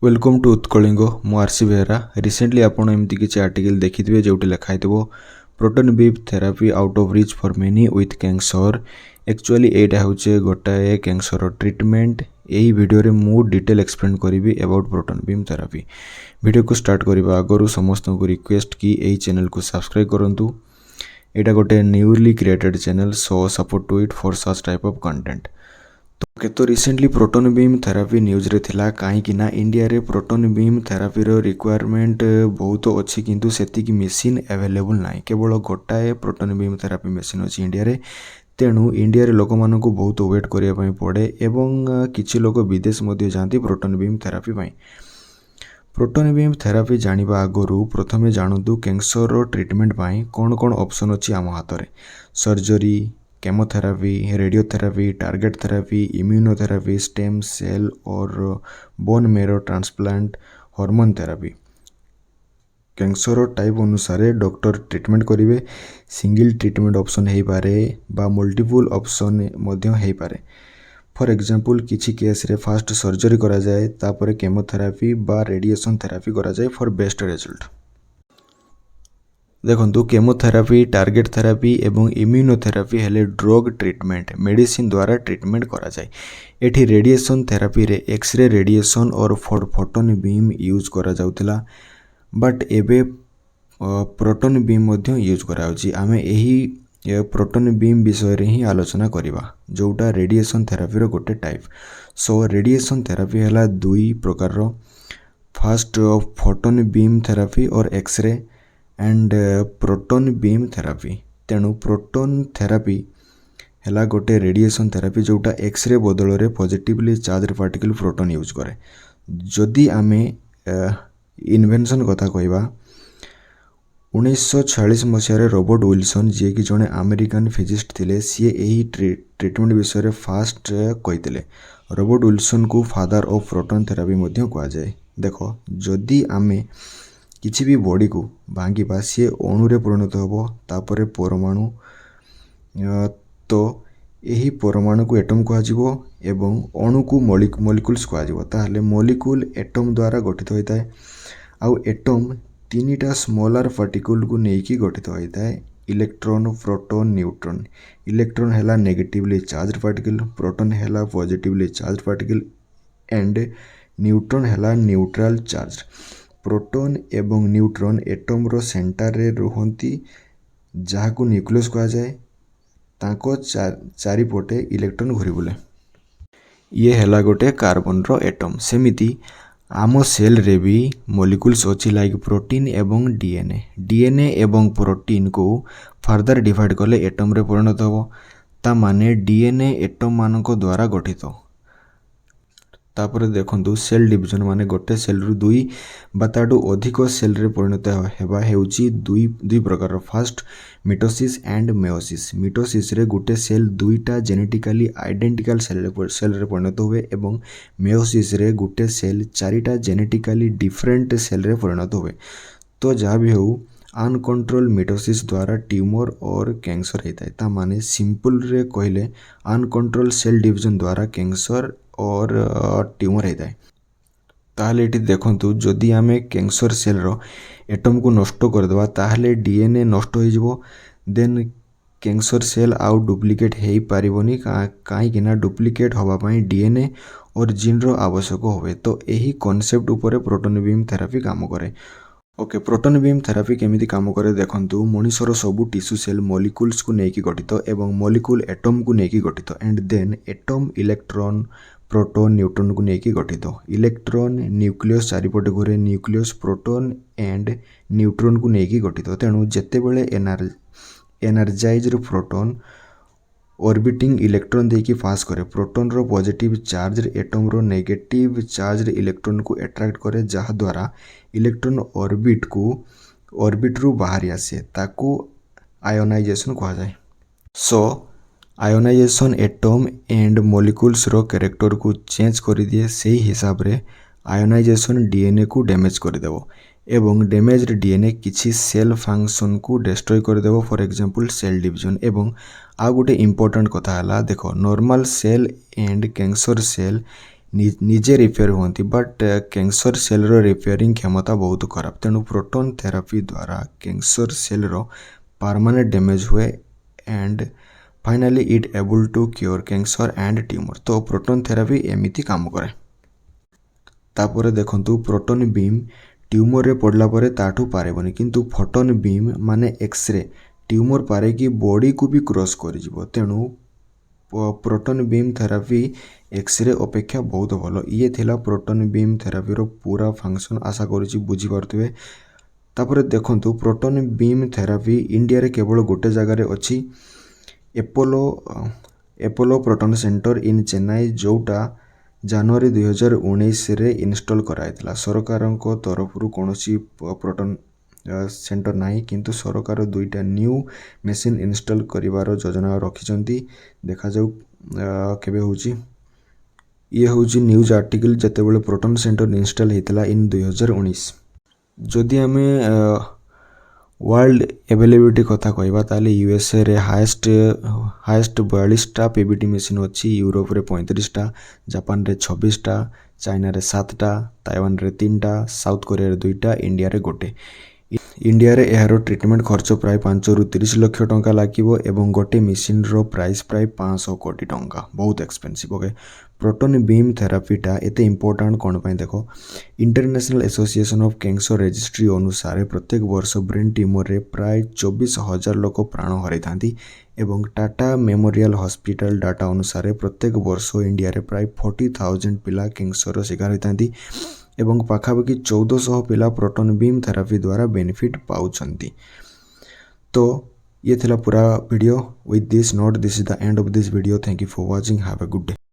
Welcome to उत्कलिंग मु RC Behera recently आपण एमती किसी आर्टिकल देखिथिबे जोटी लिखाई proton beef therapy out of rich for many with cancer. Actually एटा होचे गोटाए कैंसर ट्रीटमेंट। यही वीडियो रे मु डिटेल एक्सप्लेन करी about proton beam therapy. Video को स्टार्ट करबा आगरु समस्त को रिक्वेस्ट कि एही चैनल को सब्सक्राइब करंतु। एटा गोटे newly created channel, so support to it for such type of content. तो recently proton beam therapy news रे थिला कहीं ना इंडिया रे प्रोटोन बीम थेरापी रो रिक्वायरमेंट बहुत अच्छी किंतु सेतिक मशीन अवेलेबल ना। केवल गोटाए प्रोटोन बीम थेरापी मशीन अच्छी इंडिया रे। तेणु इंडिया रे लोक मानकु बहुत वेट करिया पई पड़े एवं किछि लोक विदेश मध्ये जांती प्रोटोन बीम थेरापी पई। प्रोटोन बीम थेरापी जानिबा आगरु प्रथमे जानतु कैंसर रो ट्रीटमेंट पई कोन कोन ऑप्शन अछि आम हाथ रे। Surgery, chemotherapy, radiotherapy, target therapy, immunotherapy, stem cell और bone marrow transplant, hormone therapy. Cancer type अनुसार डॉक्टर ट्रीटमेंट करेंगे। सिंगल ट्रीटमेंट ऑप्शन हो पारे बा मल्टीपल ऑप्शन हो पारे। फॉर एग्जांपल किसी केस रे फास्ट सर्जरी करा जाए, तापर केमोथेरापी बा रेडिएशन थेरापी करा जाए फॉर बेस्ट रिजल्ट। देखंतु केमोथेरापी, टारगेट थेरापी एवं इम्यूनोथेरापी हेले ड्रग ट्रीटमेंट, मेडिसिन द्वारा ट्रीटमेंट करा जाए। एठी रेडिएशन थेरापी रे एक्सरे रेडिएशन और फोटोन बीम यूज करा जाउतला, बट एबे प्रोटोन बीम मध्य यूज करा होची। आमे एही प्रोटोन बीम विषय रे ही आलोचना करिबा, जोटा रेडिएशन थेरापी रो गोटे टाइप। सो रेडिएशन थेरापी हला दुई प्रकार रो। फर्स्ट फोटोन बीम थेरापी और X ray and proton beam therapy. तेणु प्रोटोन थेरापी हैला गोटे रेडिएशन थेरापी जोटा एक्सरे बदल रे positively charge particle proton use करे। जदि आमे इन्वेंशन कथा कहबा, 1946 मसीह रॉबर्ट विल्सन जी कि जड़े अमेरिकन फिजिस्ट थिले, सी यही ट्रीटमेंट विषय रे फास्ट कहीते। रॉबर्ट विल्सन को फादर ऑफ प्रोटोन थेरापी मध्य कहा जाए। देखो, जदि आमे किसी भी बॉडी को भांगिबा, सी अणु रे परिणत होबो, तापरे परमाणु, तो यही परमाणु को एटम कहा जिवो एवं अणु को मॉलिक्यूल्स कहा जिवो। ताहले मॉलिक्यूल एटम द्वारा गठित होता है। आउ एटम तीनटा स्मॉलर पार्टिकल को नेकी गठित होता है, इलेक्ट्रॉन, प्रोटॉन, न्यूट्रॉन। इलेक्ट्रॉन हैला नेगेटिवली चार्ज पार्टिकल, प्रोटॉन हैला positively charge particle and neutron हैला न्यूट्रल चार्ज। प्रोटॉन एवं न्यूट्रॉन एटम रो सेंटर रे रुहंती, जहाँ को न्यूक्लियस कहा जाए। ताको चारिपटे इलेक्ट्रॉन घूरी बुले। ये हैला गोटे कार्बन रो एटम। सेमिति आम सेल रे भी मॉलिक्यूल्स अच्छी लाइक प्रोटीन एवं डीएनए। डीएनए एवं प्रोटीन को फर्दर डिवाइड कले एटम रे परिणत होबो। ता माने डीएनए एटम मानक द्वारा गठित। तापर देखंतु सेल डिवीजन माने गोटे सेल रु दुई बा ताडू अधिक सेल रे परिणत हेबा हेउची दुई प्रकार। First mitosis and meiosis. Mitosis रे गोटे सेल दुईटा जेनेटिकली आइडेंटिकल सेल रे परिणत हुए एवं मेयोसिस रे गोटे सेल चारिटा जेनेटिकली डिफरेंट सेल रे परिणत हुए। तो जहाँ भी हो, अनकंट्रोल मिटोसिस द्वारा ट्यूमर और कैंसर होता है। ता माने सिंपल रे कहले अनकंट्रोल सेल डिवीजन द्वारा कैंसर और ट्यूमर होता है। ताहले एटी देखंतु, जदि आमे कैंसर सेल रो एटम को नष्ट कर देबा, ताहले डीएनए नष्ट हो जिवो। देन कैंसर सेल आउ डुप्लिकेट हेई पारिबोनी, काहे कि ना डुप्लिकेट होबा पई डीएनए और जीन रो आवश्यक होवे। तो यही कांसेप्ट ऊपर प्रोटोन बीम थेरापी काम करे। ओके, प्रोटोन बीम थेरापी केमिति काम करे देखंतु। मनुष्यर सबु टिश्यू सेल मॉलिक्यूल्स को नेकी गठित एवं मॉलिक्यूल एटम को नेकी गठित and then atom electron, proton, neutron को नेकी गठित। इलेक्ट्रॉन न्यूक्लियस चारिपटे घूरे, न्यूक्लियस प्रोटॉन एंड न्यूट्रॉन को नेकी गठित। तेणु जेतेबेले एनर्जाइज्ड प्रोटॉन ऑर्बिटिंग इलेक्ट्रॉन देकी पास करे, प्रोटॉन रो पॉजिटिव चार्ज एटम रो नेगेटिव चार्ज इलेक्ट्रॉन को अट्रैक्ट करे, जहाँ द्वारा इलेक्ट्रॉन ऑर्बिट रु बाहरी आसे। ताकू आयोनाइजेशन कहा जाए। So ionisation atom and molecules रो कैरेक्टर को चेंज कर दिए। सही हिसाब रे आयोनाइजेशन डीएनए को डैमेज कर देबो एवं डैमेज्ड डीएनए किसी सेल फंक्शन को डिस्ट्रॉय कर देबो। For example cell division. एवं आ गोटे इंपोर्टेंट कथा हला, देखो, normal cell and cancer cell ନିଜେ ରିପେୟାର ହୁଅନ୍ତି ବଟ୍ କ୍ୟାନ୍ସର ସେଲ୍ର ରିପେୟାରିଂ କ୍ଷମତା ବହୁତ ଖରାପ। ତେଣୁ ପ୍ରୋଟନ୍ ଥେରାପି ଦ୍ୱାରା କ୍ୟାନ୍ସର ସେଲ୍ର ପରମାନେଣ୍ଟ ଡ୍ୟାମେଜ ହୁଏ and finally it able to cure cancer and tumour. ତ ପ୍ରୋଟନ୍ ଥେରାପି ଏମିତି କାମ କରେ। ତାପରେ ଦେଖନ୍ତୁ ପ୍ରୋଟନ୍ ବିମ୍ ଟ୍ୟୁମରରେ ପଡ଼ିଲା ପରେ ତାଠୁ ପାରିବନି, କିନ୍ତୁ ଫୋଟନ୍ ବିମ୍ ମାନେ ଏକ୍ସରେ ଟ୍ୟୁମର ପାରିକି ବଡ଼ିକୁ ବି କ୍ରସ୍ କରିଯିବ। ତେଣୁ ପ୍ରୋଟନ୍ ବିମ୍ ଥେରାପି ଏକ୍ସରେ ଅପେକ୍ଷା ବହୁତ ଭଲ। ଇଏ ଥିଲା ପ୍ରୋଟନ୍ ବିମ୍ ଥେରାପିର ପୁରା ଫଙ୍କସନ୍। ଆଶା କରୁଛି ବୁଝିପାରୁଥିବେ। ତାପରେ ଦେଖନ୍ତୁ ପ୍ରୋଟନ୍ ବିମ୍ ଥେରାପି ଇଣ୍ଡିଆରେ କେବଳ ଗୋଟେ ଜାଗାରେ ଅଛି, ଏପୋଲୋ ପ୍ରୋଟନ୍ ସେଣ୍ଟର ଇନ୍ ଚେନ୍ନାଇ, ଯେଉଁଟା ଜାନୁଆରୀ 2019ରେ ଇନଷ୍ଟଲ୍ କରାଯାଇଥିଲା। ସରକାରଙ୍କ ତରଫରୁ କୌଣସି ପ୍ରୋଟନ୍ ସେଣ୍ଟର ନାହିଁ, କିନ୍ତୁ ସରକାର 2ଟା ନ୍ୟୁ ମେସିନ୍ ଇନଷ୍ଟଲ୍ କରିବାର ଯୋଜନା ରଖିଛନ୍ତି। ଦେଖାଯାଉ କେବେ ହେଉଛି। ଇଏ ହେଉଛି ନ୍ୟୁଜ୍ ଆର୍ଟିକଲ୍ ଯେତେବେଳେ ପ୍ରୋଟନ୍ ସେଣ୍ଟର ଇନଷ୍ଟଲ୍ ହେଇଥିଲା ଇନ୍ 2019। ଯଦି ଆମେ ୱାର୍ଲଡ ଆଭେଲେବିଲିଟି କଥା କହିବା ତାହେଲେ ୟୁଏସ୍ଏରେ ହାଏଷ୍ଟ 42ଟା ପିବିଟି ମେସିନ୍ ଅଛି, ୟୁରୋପରେ 35ଟା, ଜାପାନରେ 26ଟା, ଚାଇନାରେ 7ଟା, ତାଇୱାନରେ 3ଟା, ସାଉଥ କୋରିଆରେ 2ଟା, ଇଣ୍ଡିଆରେ 1। ଇଣ୍ଡିଆରେ ଏହାର ଟ୍ରିଟମେଣ୍ଟ ଖର୍ଚ୍ଚ ପ୍ରାୟ 5ରୁ 30 ଲକ୍ଷ ଟଙ୍କା ଲାଗିବ ଏବଂ ଗୋଟେ ମେସିନ୍ର ପ୍ରାଇସ୍ ପ୍ରାୟ 500 କୋଟି ଟଙ୍କା। ବହୁତ ଏକ୍ସପେନ୍ସିଭ୍। ଓକେ, ପ୍ରୋଟନ୍ ବିମ୍ ଥେରାପିଟା ଏତେ ଇମ୍ପୋର୍ଟାଣ୍ଟ କ'ଣ ପାଇଁ ଦେଖ। International association of cancer registry ଅନୁସାରେ ପ୍ରତ୍ୟେକ ବର୍ଷ ବ୍ରେନ୍ ଟ୍ୟୁମରରେ ପ୍ରାୟ 24,000 ଲୋକ ପ୍ରାଣ ହରାଇଥାନ୍ତି ଏବଂ ଟାଟା ମେମୋରିଆଲ ହସ୍ପିଟାଲ ଡାଟା ଅନୁସାରେ ପ୍ରତ୍ୟେକ ବର୍ଷ ଇଣ୍ଡିଆରେ ପ୍ରାୟ 40,000 ପିଲା କ୍ୟାନ୍ସରର ଶିକାର ହୋଇଥାନ୍ତି ଏବଂ ପାଖାପାଖି 1,400 ପିଲା ପ୍ରୋଟନ୍ ବିମ୍ ଥେରାପି ଦ୍ୱାରା ବେନିଫିଟ୍ ପାଉଛନ୍ତି। ତ ये थिला पूरा video. With this note this is the end of this video. Thank you for watching. Have a good day.